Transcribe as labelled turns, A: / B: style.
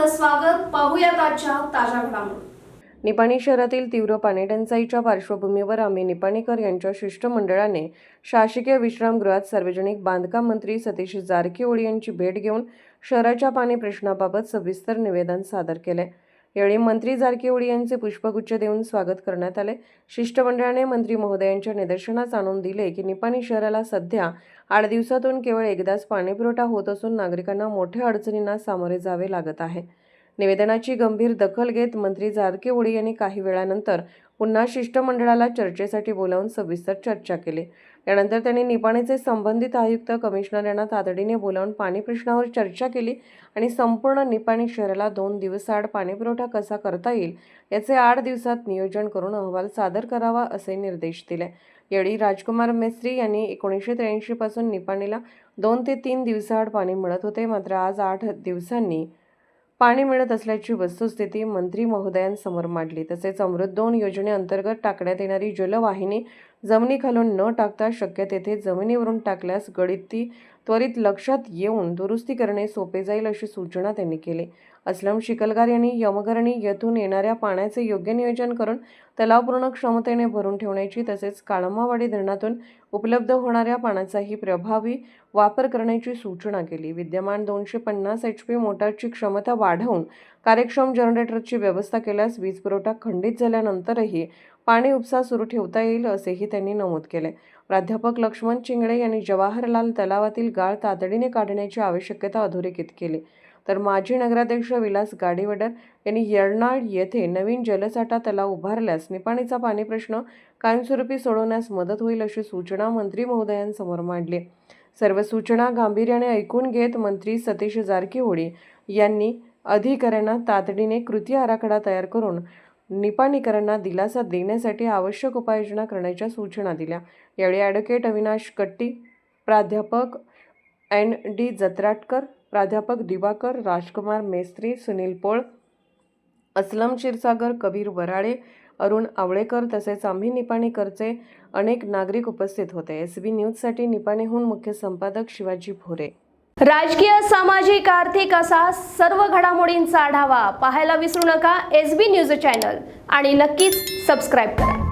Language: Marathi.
A: आपलं स्वागत. पाहूयात आजच्या ताज्या घडामोडी.
B: निपाणी शहरातील तीव्र पाणीटंचाईच्या पार्श्वभूमीवर आम्ही निपाणीकर यांच्या शिष्टमंडळाने शासकीय विश्रामगृहात सार्वजनिक बांधकाम मंत्री सतीश जारकीहोळी यांची भेट घेऊन शहराच्या पाणी प्रश्नाबाबत सविस्तर निवेदन सादर केले. यावेळी मंत्री जारकीहोळी यांचे पुष्पगुच्छ देऊन स्वागत करण्यात आले. शिष्टमंडळाने मंत्री महोदयांच्या निदर्शनास आणून दिले की निपाणी शहराला सध्या 8 दिवसातून केवळ एकदाच पाणीपुरवठा होत असून नागरिकांना मोठ्या अडचणींना सामोरे जावे लागत आहे. निवेदनाची गंभीर दखल घेत मंत्री जारकीहोळी यांनी काही वेळानंतर पुन्हा शिष्टमंडळाला चर्चेसाठी बोलावून सविस्तर चर्चा केली. यानंतर त्यांनी निपाणीचे संबंधित आयुक्त कमिशनर यांना तातडीने बोलावून पाणी प्रश्नावर चर्चा केली आणि संपूर्ण निपाणी शहराला 2 दिवसाआड पाणीपुरवठा कसा करता येईल याचे 8 दिवसात नियोजन करून अहवाल सादर करावा असे निर्देश दिले. यावेळी राजकुमार मेस्त्री यांनी 1983 पासून निपाणीला 2 ते 3 दिवसाआड पाणी मिळत होते, मात्र आज 8 दिवसांनी पाणी मिळत असल्याची वस्तुस्थिती मंत्री महोदयांसमोर मांडली. तसेच अमृत 2 योजनेअंतर्गत टाकण्यात येणारी जलवाहिनी जमिनीखालून न टाकता शक्य तेथे जमिनीवरून टाकल्यास गळती त्वरित लक्षात येऊन दुरुस्ती करणे सोपे जाईल अशी सूचना त्यांनी केली. असलम शिकलगार यांनी यमगरणी येथून येणाऱ्या पाण्याचे योग्य नियोजन करून तलाव पूर्ण क्षमतेने भरून ठेवण्याची तसेच काळमावाडी धरणातून उपलब्ध होणाऱ्या पाण्याचाही प्रभावी वापर करण्याची सूचना केली. विद्यमान 250 HP मोटारची क्षमता वाढवून कार्यक्षम जनरेटरची व्यवस्था केल्यास वीज पुरवठा खंडित झाल्यानंतरही पाणी उपसा सुरू ठेवता येईल असेही त्यांनी नमूद केले. प्राध्यापक लक्ष्मण चिंगळे यांनी जवाहरलाल तलावातील गाळ तातडीने काढण्याची आवश्यकता अधोरेखित केली. तर माजी नगराध्यक्ष विलास गाडीवडर यांनी येरनाळ येथे नवीन जलसाठा तलाव उभारल्यास निपाणीचा पाणी प्रश्न कायमस्वरूपी सोडवण्यास मदत होईल अशी सूचना मंत्री महोदयांसमोर मांडली. सर्व सूचना गांभीर्याने ऐकून घेत मंत्री सतीश जारकीहोळी यांनी अधिकाऱ्यांना तातडीने कृती आराखडा तयार करून निपाणीकरांना दिलासा देण्यासाठी आवश्यक उपाययोजना करण्याच्या सूचना दिल्या. यावेळी ॲडव्होकेट अविनाश कट्टी, प्राध्यापक ND जत्राटकर, प्राध्यापक दिवाकर, राजकुमार मेस्त्री, सुनील पोळ, असलम क्षीरसागर, कबीर वराळे, अरुण आवळेकर तसेच आम्ही निपाणीकरचे अनेक नागरिक उपस्थित होते. SB न्यूजसाठी निपाणीहून मुख्य संपादक शिवाजी भोरे.
A: राजकीय, सामाजिक, आर्थिक असा सर्व घडामोडींचा आढावा पाहायला विसरू नका SB न्यूज चॅनल आणि नक्कीच सबस्क्राईब करा.